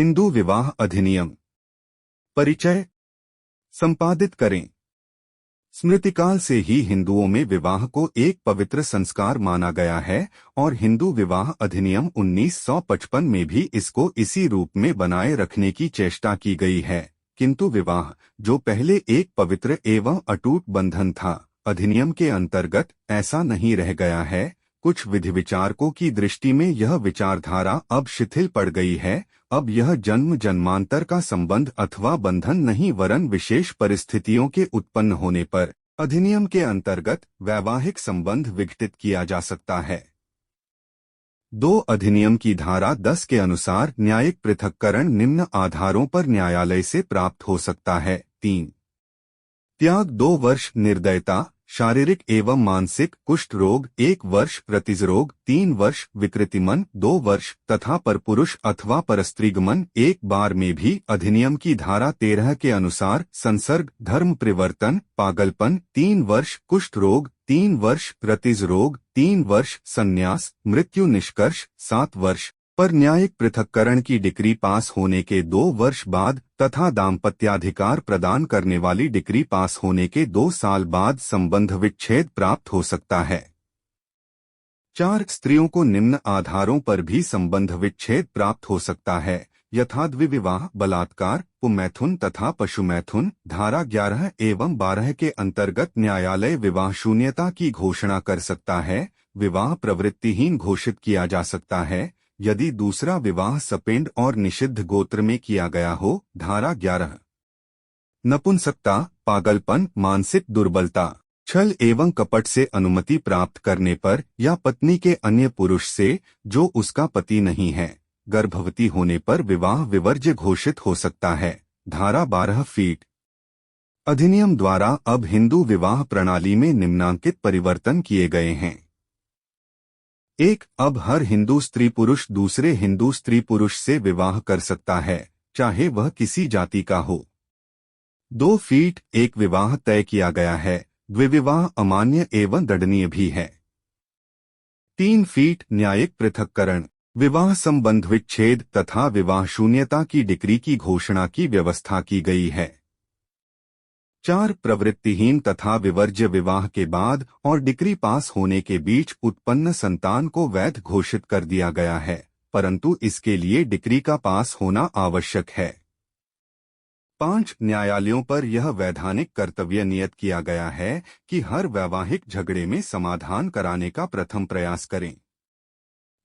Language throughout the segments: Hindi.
हिंदू विवाह अधिनियम। परिचय। संपादित करें। स्मृतिकाल से ही हिंदुओं में विवाह को एक पवित्र संस्कार माना गया है और हिंदू विवाह अधिनियम 1955 में भी इसको इसी रूप में बनाए रखने की चेष्टा की गई है। किंतु विवाह, जो पहले एक पवित्र एवं अटूट बंधन था, अधिनियम के अंतर्गत ऐसा नहीं रह गया है। कुछ विधि विचारकों की दृष्टि में यह विचारधारा अब शिथिल पड़ गई है। अब यह जन्म जन्मांतर का संबंध अथवा बंधन नहीं, वरन विशेष परिस्थितियों के उत्पन्न होने पर अधिनियम के अंतर्गत वैवाहिक संबंध विघटित किया जा सकता है। 2 अधिनियम की धारा 10 के अनुसार न्यायिक पृथक्करण निम्न आधारों पर न्यायालय से प्राप्त हो सकता है। 3 त्याग, 2 वर्ष निर्दयता, शारीरिक एवं मानसिक कुष्ठ रोग 1 वर्ष, प्रतिजरोग 3 वर्ष, विकृतिमन 2 वर्ष तथा परपुरुष अथवा परस्त्रीगमन 1 बार में भी अधिनियम की धारा 13 के अनुसार संसर्ग, धर्म परिवर्तन, पागलपन 3 वर्ष, कुष्ठ रोग 3 वर्ष, प्रतिजरोग 3 वर्ष, संन्यास, मृत्यु निष्कर्ष 7 वर्ष पर न्यायिक पृथक्करण की डिग्री पास होने के 2 वर्ष बाद तथा दाम्पत्याधिकार प्रदान करने वाली डिग्री पास होने के 2 साल बाद संबंध विच्छेद प्राप्त हो सकता है। 4 स्त्रियों को निम्न आधारों पर भी संबंध विच्छेद प्राप्त हो सकता है, यथा द्विविवाह, बलात्कार, पुमैथुन तथा पशुमैथुन। धारा 11 एवं 12 के अंतर्गत न्यायालय विवाह शून्यता की घोषणा कर सकता है। विवाह प्रवृत्तिहीन घोषित किया जा सकता है यदि दूसरा विवाह सपेंड और निषिद्ध गोत्र में किया गया हो। धारा 11 नपुंसकता, पागलपन, मानसिक दुर्बलता, छल एवं कपट से अनुमति प्राप्त करने पर या पत्नी के अन्य पुरुष से जो उसका पति नहीं है, गर्भवती होने पर विवाह विवर्ज्य घोषित हो सकता है। धारा 12 फीट। अधिनियम द्वारा अब हिंदू विवाह प्रणाली में निम्नांकित परिवर्तन किए गए हैं। 1 अब हर हिंदू स्त्री पुरुष दूसरे हिंदू स्त्री पुरुष से विवाह कर सकता है, चाहे वह किसी जाति का हो। 2 फीट। एक विवाह तय किया गया है, द्विविवाह अमान्य एवं दंडनीय भी है। 3 फीट। न्यायिक पृथक्करण, विवाह संबंध विच्छेद तथा विवाह शून्यता की डिग्री की घोषणा की व्यवस्था की गई है। 4 प्रवृत्तिहीन तथा विवर्ज्य विवाह के बाद और डिग्री पास होने के बीच उत्पन्न संतान को वैध घोषित कर दिया गया है, परंतु इसके लिए डिग्री का पास होना आवश्यक है। 5 न्यायालयों पर यह वैधानिक कर्तव्य नियत किया गया है कि हर वैवाहिक झगड़े में समाधान कराने का प्रथम प्रयास करें।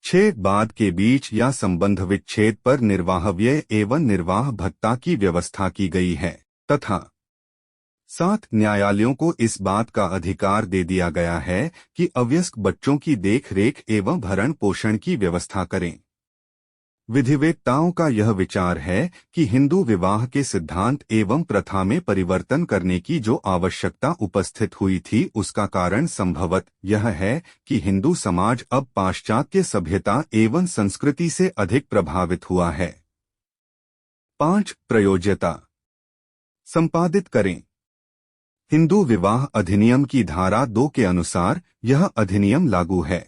6 बाद के बीच या संबंध विच्छेद पर निर्वाह व्यय एवं निर्वाह भत्ता की व्यवस्था की गई है तथा 7 न्यायालयों को इस बात का अधिकार दे दिया गया है कि अवयस्क बच्चों की देखरेख एवं भरण पोषण की व्यवस्था करें। विधिवेत्ताओं का यह विचार है कि हिंदू विवाह के सिद्धांत एवं प्रथा में परिवर्तन करने की जो आवश्यकता उपस्थित हुई थी, उसका कारण संभवत यह है कि हिंदू समाज अब पाश्चात्य सभ्यता एवं संस्कृति से अधिक प्रभावित हुआ है। 5 प्रयोज्यता। संपादित करें। हिंदू विवाह अधिनियम की धारा 2 के अनुसार यह अधिनियम लागू है।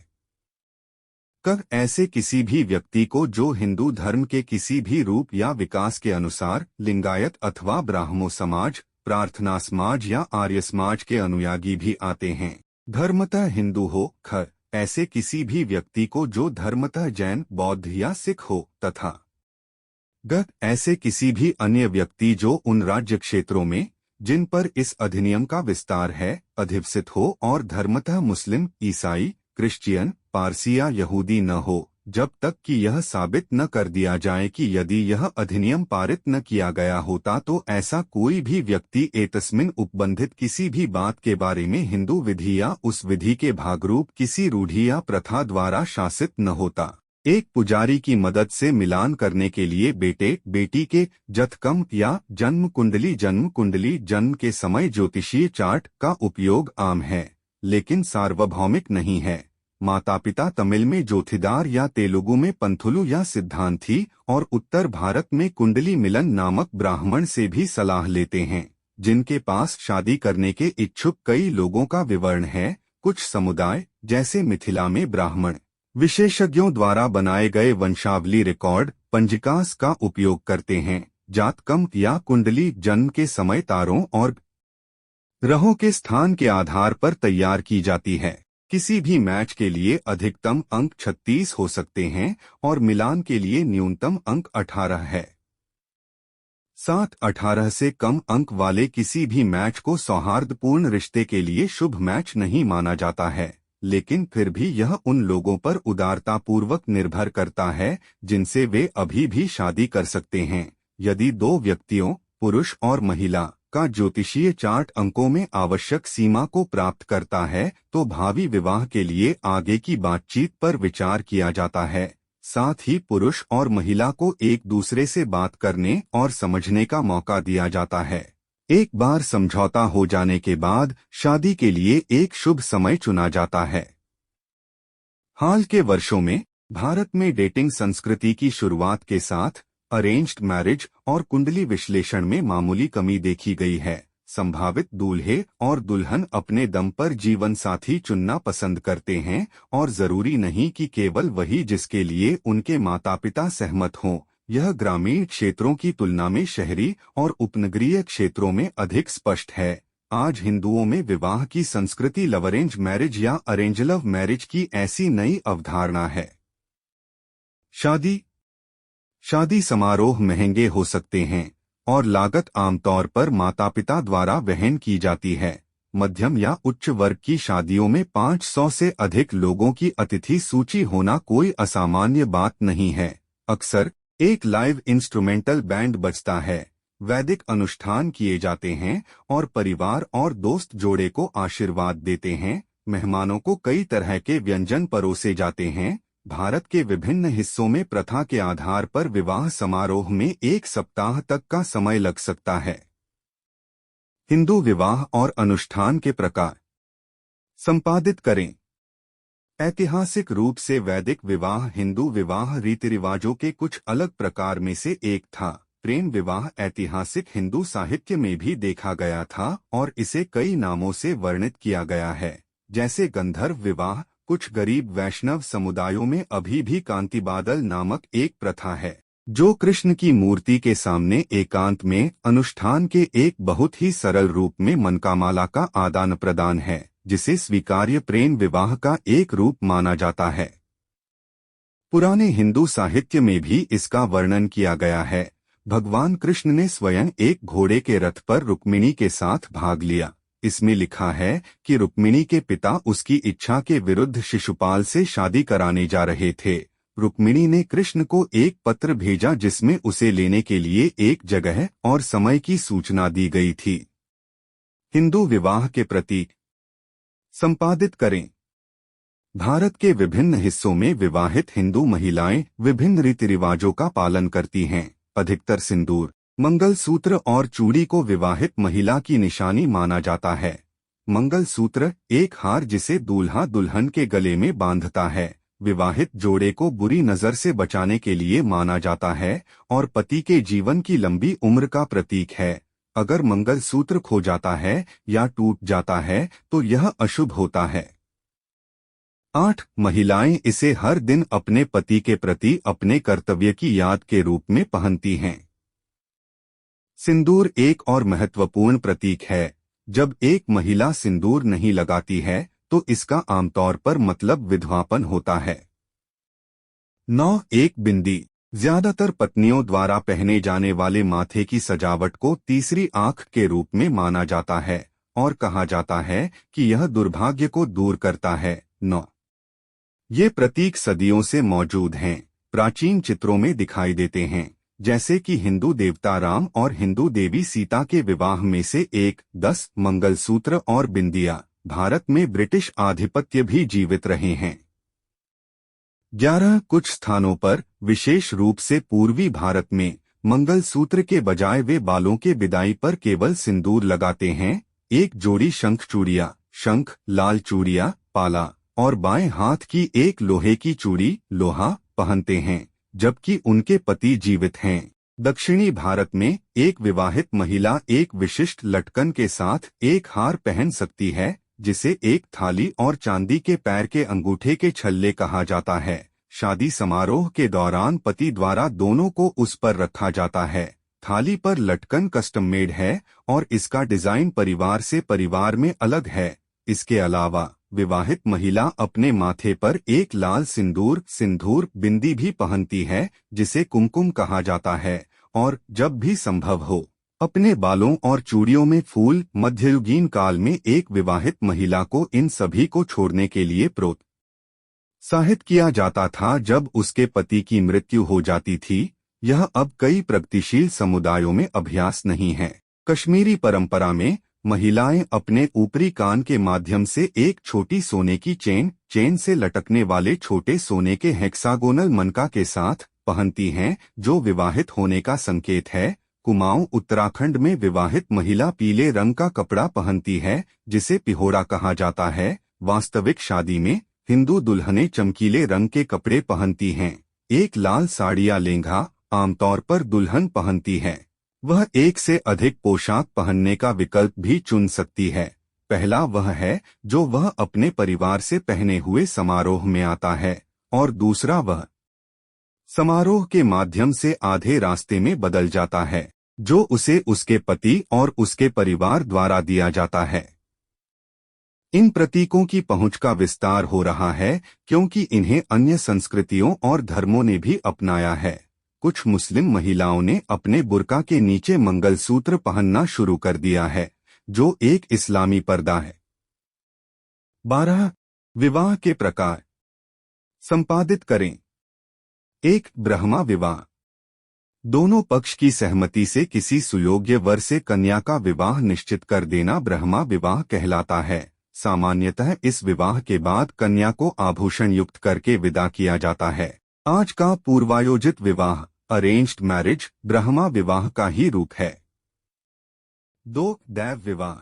ऐसे किसी भी व्यक्ति को जो हिंदू धर्म के किसी भी रूप या विकास के अनुसार लिंगायत अथवा ब्राह्मो समाज, प्रार्थना समाज या आर्य समाज के अनुयायी भी आते हैं, धर्मतः हिंदू हो। ऐसे किसी भी व्यक्ति को जो धर्मतः जैन, बौद्ध या सिख हो तथा ऐसे किसी भी अन्य व्यक्ति जो उन राज्य क्षेत्रों में जिन पर इस अधिनियम का विस्तार है अधिवसित हो और धर्मतः मुस्लिम, ईसाई, क्रिश्चियन, पारसी या यहूदी न हो, जब तक कि यह साबित न कर दिया जाए कि यदि यह अधिनियम पारित न किया गया होता तो ऐसा कोई भी व्यक्ति एतस्मिन उपबंधित किसी भी बात के बारे में हिंदू विधि या उस विधि के भागरूप किसी रूढ़ि या प्रथा द्वारा शासित न होता। एक पुजारी की मदद से मिलान करने के लिए बेटे बेटी के जतकम या जन्म कुंडली जन्म के समय ज्योतिषीय चार्ट का उपयोग आम है, लेकिन सार्वभौमिक नहीं है। माता पिता तमिल में जोथिदार या तेलुगु में पंथुलु या सिद्धांती और उत्तर भारत में कुंडली मिलन नामक ब्राह्मण से भी सलाह लेते हैं, जिनके पास शादी करने के इच्छुक कई लोगों का विवरण है। कुछ समुदाय जैसे मिथिला में ब्राह्मण विशेषज्ञों द्वारा बनाए गए वंशावली रिकॉर्ड पंजिकास का उपयोग करते हैं। जातकम या कुंडली जन्म के समय तारों और ग्रहों के स्थान के आधार पर तैयार की जाती है। किसी भी मैच के लिए अधिकतम अंक 36 हो सकते हैं और मिलान के लिए न्यूनतम अंक 18 है। 7-18 से कम अंक वाले किसी भी मैच को सौहार्दपूर्ण रिश्ते के लिए शुभ मैच नहीं माना जाता है, लेकिन फिर भी यह उन लोगों पर उदारतापूर्वक निर्भर करता है जिनसे वे अभी भी शादी कर सकते हैं। यदि दो व्यक्तियों, पुरुष और महिला, का ज्योतिषीय चार्ट अंकों में आवश्यक सीमा को प्राप्त करता है तो भावी विवाह के लिए आगे की बातचीत पर विचार किया जाता है। साथ ही पुरुष और महिला को एक दूसरे से बात करने और समझने का मौका दिया जाता है। एक बार समझौता हो जाने के बाद शादी के लिए एक शुभ समय चुना जाता है। हाल के वर्षों में भारत में डेटिंग संस्कृति की शुरुआत के साथ अरेंज्ड मैरिज और कुंडली विश्लेषण में मामूली कमी देखी गई है। संभावित दूल्हे और दुल्हन अपने दम पर जीवन साथी चुनना पसंद करते हैं और जरूरी नहीं कि केवल वही जिसके लिए उनके माता पिता सहमत हों। यह ग्रामीण क्षेत्रों की तुलना में शहरी और उपनगरीय क्षेत्रों में अधिक स्पष्ट है। आज हिंदुओं में विवाह की संस्कृति लव अरेंज मैरिज या अरेंज लव मैरिज की ऐसी नई अवधारणा है। शादी समारोह महंगे हो सकते हैं और लागत आमतौर पर माता पिता द्वारा वहन की जाती है। मध्यम या उच्च वर्ग की शादियों में 500 से अधिक लोगों की अतिथि सूची होना कोई असामान्य बात नहीं है। अक्सर एक लाइव इंस्ट्रूमेंटल बैंड बजता है, वैदिक अनुष्ठान किए जाते हैं और परिवार और दोस्त जोड़े को आशीर्वाद देते हैं। मेहमानों को कई तरह के व्यंजन परोसे जाते हैं। भारत के विभिन्न हिस्सों में प्रथा के आधार पर विवाह समारोह में 1 सप्ताह तक का समय लग सकता है। हिंदू विवाह और अनुष्ठान के प्रकार संपादित करें। ऐतिहासिक रूप से वैदिक विवाह हिंदू विवाह रीति रिवाजों के कुछ अलग प्रकार में से एक था। प्रेम विवाह ऐतिहासिक हिंदू साहित्य में भी देखा गया था और इसे कई नामों से वर्णित किया गया है, जैसे गंधर्व विवाह। कुछ गरीब वैष्णव समुदायों में अभी भी कांति बादल नामक एक प्रथा है, जो कृष्ण की मूर्ति के सामने एकांत में अनुष्ठान के एक बहुत ही सरल रूप में मनकामाला का आदान प्रदान है, जिसे स्वीकार्य प्रेम विवाह का एक रूप माना जाता है। पुराने हिंदू साहित्य में भी इसका वर्णन किया गया है। भगवान कृष्ण ने स्वयं एक घोड़े के रथ पर रुक्मिणी के साथ भाग लिया। इसमें लिखा है कि रुक्मिणी के पिता उसकी इच्छा के विरुद्ध शिशुपाल से शादी कराने जा रहे थे। रुक्मिणी ने कृष्ण को एक पत्र भेजा जिसमें उसे लेने के लिए एक जगह और समय की सूचना दी गई थी। हिंदू विवाह के प्रतीक संपादित करें। भारत के विभिन्न हिस्सों में विवाहित हिंदू महिलाएं विभिन्न रीति रिवाजों का पालन करती हैं। अधिकतर सिंदूर, मंगलसूत्र और चूड़ी को विवाहित महिला की निशानी माना जाता है। मंगलसूत्र एक हार जिसे दूल्हा दुल्हन के गले में बांधता है, विवाहित जोड़े को बुरी नजर से बचाने के लिए माना जाता है और पति के जीवन की लंबी उम्र का प्रतीक है। अगर मंगलसूत्र खो जाता है या टूट जाता है तो यह अशुभ होता है। 8. महिलाएं इसे हर दिन अपने पति के प्रति अपने कर्तव्य की याद के रूप में पहनती हैं। सिंदूर एक और महत्वपूर्ण प्रतीक है। जब एक महिला सिंदूर नहीं लगाती है तो इसका आमतौर पर मतलब विधवापन होता है। 9. एक बिंदी ज्यादातर पत्नियों द्वारा पहने जाने वाले माथे की सजावट को तीसरी आंख के रूप में माना जाता है और कहा जाता है कि यह दुर्भाग्य को दूर करता है। 9. ये प्रतीक सदियों से मौजूद हैं, प्राचीन चित्रों में दिखाई देते हैं, जैसे कि हिंदू देवता राम और हिंदू देवी सीता के विवाह में से एक। 10. मंगलसूत्र और बिंदिया भारत में ब्रिटिश आधिपत्य भी जीवित रहे हैं। 11. कुछ स्थानों पर, विशेष रूप से पूर्वी भारत में, मंगलसूत्र के बजाय वे बालों के बिदाई पर केवल सिंदूर लगाते हैं। एक जोड़ी शंख चूड़ियां, शंख, लाल चूड़ियां, पाला और बाएं हाथ की एक लोहे की चूड़ी, लोहा, पहनते हैं, जबकि उनके पति जीवित हैं। दक्षिणी भारत में एक विवाहित महिला एक विशिष्ट लटकन के साथ एक हार पहन सकती है, जिसे एक थाली और चांदी के पैर के अंगूठे के छल्ले कहा जाता है। शादी समारोह के दौरान पति द्वारा दोनों को उस पर रखा जाता है। थाली पर लटकन कस्टम मेड है और इसका डिजाइन परिवार से परिवार में अलग है। इसके अलावा विवाहित महिला अपने माथे पर एक लाल सिंदूर बिंदी भी पहनती है, जिसे कुमकुम कहा जाता है, और जब भी संभव हो अपने बालों और चूड़ियों में फूल। मध्ययुगीन काल में एक विवाहित महिला को इन सभी को छोड़ने के लिए प्रोत्साहित किया जाता था जब उसके पति की मृत्यु हो जाती थी। यह अब कई प्रगतिशील समुदायों में अभ्यास नहीं है। कश्मीरी परंपरा में महिलाएं अपने ऊपरी कान के माध्यम से एक छोटी सोने की चेन से लटकने वाले छोटे सोने के हेक्सागोनल मनका के साथ पहनती हैं, जो विवाहित होने का संकेत है। कुमाऊं उत्तराखंड में विवाहित महिला पीले रंग का कपड़ा पहनती है, जिसे पिहोड़ा कहा जाता है। वास्तविक शादी में हिंदू दुल्हनें चमकीले रंग के कपड़े पहनती हैं। एक लाल साड़ी या लहंगा आमतौर पर दुल्हन पहनती है। वह एक से अधिक पोशाक पहनने का विकल्प भी चुन सकती है। पहला वह है जो वह अपने परिवार से पहने हुए समारोह में आता है, और दूसरा वह समारोह के माध्यम से आधे रास्ते में बदल जाता है, जो उसे उसके पति और उसके परिवार द्वारा दिया जाता है। इन प्रतीकों की पहुंच का विस्तार हो रहा है क्योंकि इन्हें अन्य संस्कृतियों और धर्मों ने भी अपनाया है। कुछ मुस्लिम महिलाओं ने अपने बुर्का के नीचे मंगलसूत्र पहनना शुरू कर दिया है, जो एक इस्लामी पर्दा है। 12. विवाह के प्रकार संपादित करें। 1. ब्रह्मा विवाह। दोनों पक्ष की सहमति से किसी सुयोग्य वर से कन्या का विवाह निश्चित कर देना ब्रह्मा विवाह कहलाता है। सामान्यतः इस विवाह के बाद कन्या को आभूषण युक्त करके विदा किया जाता है। आज का पूर्वायोजित विवाह अरेंज्ड मैरिज ब्रह्मा विवाह का ही रूप है। 2. दैव विवाह।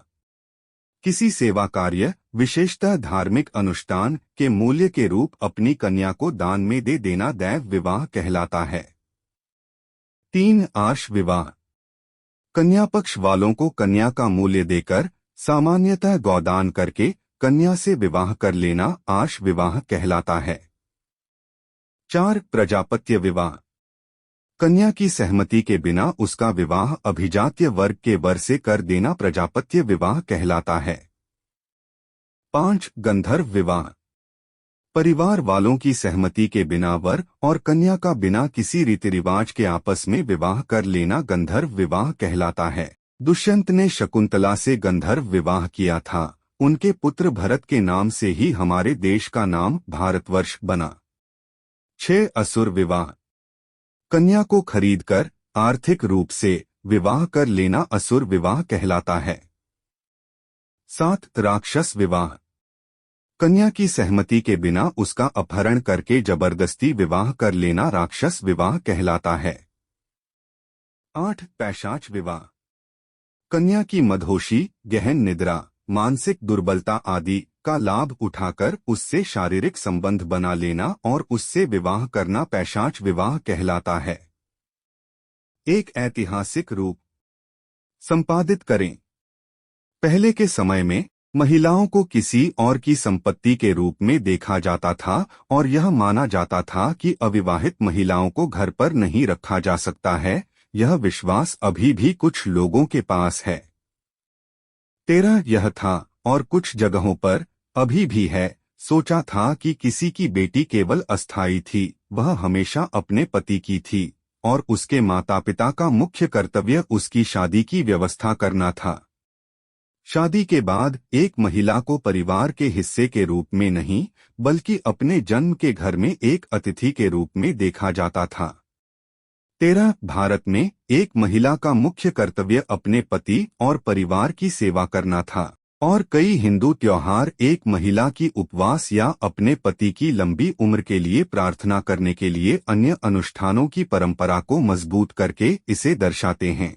किसी सेवा कार्य, विशेषतः धार्मिक अनुष्ठान के मूल्य के रूप अपनी कन्या को दान में दे देना दैव विवाह कहलाता है। 3. आश विवाह। कन्या पक्ष वालों को कन्या का मूल्य देकर, सामान्यतः गौदान करके, कन्या से विवाह कर लेना आश विवाह कहलाता है। 4. प्रजापत्य विवाह। कन्या की सहमति के बिना उसका विवाह अभिजात्य वर्ग के वर से कर देना प्रजापत्य विवाह कहलाता है। 5. गंधर्व विवाह। परिवार वालों की सहमति के बिना वर और कन्या का बिना किसी रीति रिवाज के आपस में विवाह कर लेना गंधर्व विवाह कहलाता है। दुष्यंत ने शकुंतला से गंधर्व विवाह किया था। उनके पुत्र भरत के नाम से ही हमारे देश का नाम भारतवर्ष बना। 6. असुर विवाह। कन्या को खरीदकर आर्थिक रूप से विवाह कर लेना असुर विवाह कहलाता है। 7. राक्षस विवाह। कन्या की सहमति के बिना उसका अपहरण करके जबरदस्ती विवाह कर लेना राक्षस विवाह कहलाता है। 8. पैशाच विवाह। कन्या की मदहोशी, गहन निद्रा, मानसिक दुर्बलता आदि का लाभ उठाकर उससे शारीरिक संबंध बना लेना और उससे विवाह करना पैशाच विवाह कहलाता है। एक ऐतिहासिक रूप संपादित करें। पहले के समय में महिलाओं को किसी और की संपत्ति के रूप में देखा जाता था और यह माना जाता था कि अविवाहित महिलाओं को घर पर नहीं रखा जा सकता है। यह विश्वास अभी भी कुछ लोगों के पास है। 13. यह था और कुछ जगहों पर अभी भी है, सोचा था कि किसी की बेटी केवल अस्थायी थी, वह हमेशा अपने पति की थी और उसके माता पिता का मुख्य कर्तव्य उसकी शादी की व्यवस्था करना था। शादी के बाद एक महिला को परिवार के हिस्से के रूप में नहीं, बल्कि अपने जन्म के घर में एक अतिथि के रूप में देखा जाता था। 13. भारत में एक महिला का मुख्य कर्तव्य अपने पति और परिवार की सेवा करना था और कई हिंदू त्योहार एक महिला की उपवास या अपने पति की लंबी उम्र के लिए प्रार्थना करने के लिए अन्य अनुष्ठानों की परंपरा को मजबूत करके इसे दर्शाते हैं।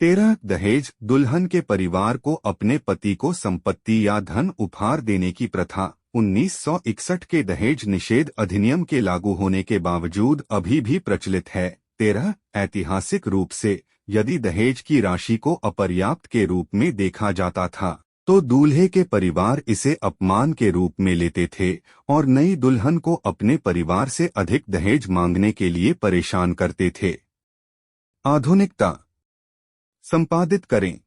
13. दहेज। दुल्हन के परिवार को अपने पति को संपत्ति या धन उपहार देने की प्रथा 1961 के दहेज निषेध अधिनियम के लागू होने के बावजूद अभी भी प्रचलित है। 13. ऐतिहासिक रूप से यदि दहेज की राशि को अपर्याप्त के रूप में देखा जाता था तो दूल्हे के परिवार इसे अपमान के रूप में लेते थे और नई दुल्हन को अपने परिवार से अधिक दहेज मांगने के लिए परेशान करते थे। आधुनिकता। संपादित करें।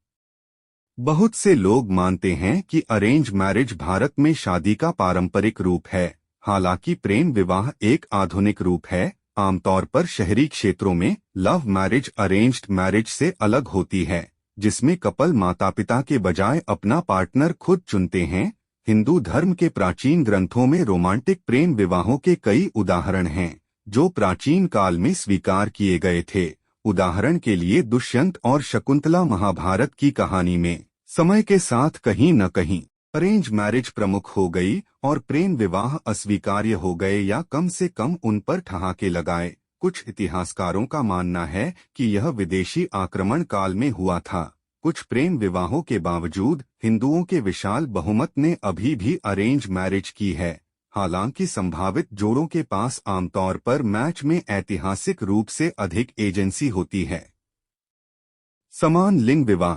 बहुत से लोग मानते हैं कि अरेंज मैरिज भारत में शादी का पारंपरिक रूप है। हालांकि प्रेम विवाह एक आधुनिक रूप है। आमतौर पर शहरी क्षेत्रों में लव मैरिज अरेंज्ड मैरिज से अलग होती है, जिसमें कपल माता पिता के बजाय अपना पार्टनर खुद चुनते हैं। हिंदू धर्म के प्राचीन ग्रंथों में रोमांटिक प्रेम विवाहों के कई उदाहरण हैं, जो प्राचीन काल में स्वीकार किए गए थे। उदाहरण के लिए दुष्यंत और शकुंतला महाभारत की कहानी में समय के साथ कहीं न कहीं अरेंज मैरिज प्रमुख हो गई और प्रेम विवाह अस्वीकार्य हो गए या कम से कम उन पर ठहाके लगाए। कुछ इतिहासकारों का मानना है कि यह विदेशी आक्रमण काल में हुआ था। कुछ प्रेम विवाहों के बावजूद हिंदुओं के विशाल बहुमत ने अभी भी अरेंज मैरिज की है। हालांकि संभावित जोड़ों के पास आमतौर पर मैच में ऐतिहासिक रूप से अधिक एजेंसी होती है। समान लिंग विवाह।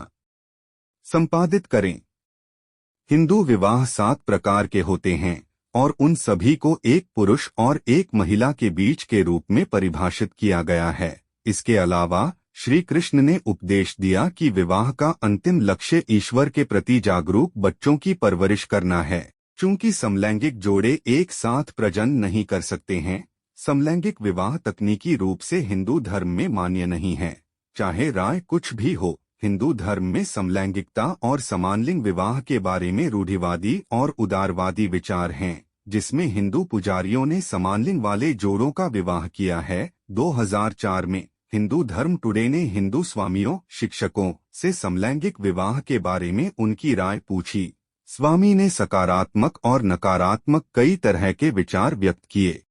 संपादित करें। हिंदू विवाह 7 प्रकार के होते हैं और उन सभी को एक पुरुष और एक महिला के बीच के रूप में परिभाषित किया गया है। इसके अलावा श्री कृष्ण ने उपदेश दिया कि विवाह का अंतिम लक्ष्य ईश्वर के प्रति जागरूक बच्चों की परवरिश करना है। चूंकि समलैंगिक जोड़े एक साथ प्रजनन नहीं कर सकते हैं, समलैंगिक विवाह तकनीकी रूप से हिंदू धर्म में मान्य नहीं है। चाहे राय कुछ भी हो, हिंदू धर्म में समलैंगिकता और समानलिंग विवाह के बारे में रूढ़िवादी और उदारवादी विचार हैं, जिसमें हिंदू पुजारियों ने समानलिंग वाले जोड़ों का विवाह किया है। 2004 में हिंदू धर्म टुडे ने हिंदू स्वामियों शिक्षकों से समलैंगिक विवाह के बारे में उनकी राय पूछी। स्वामी ने सकारात्मक और नकारात्मक कई तरह के विचार व्यक्त किए।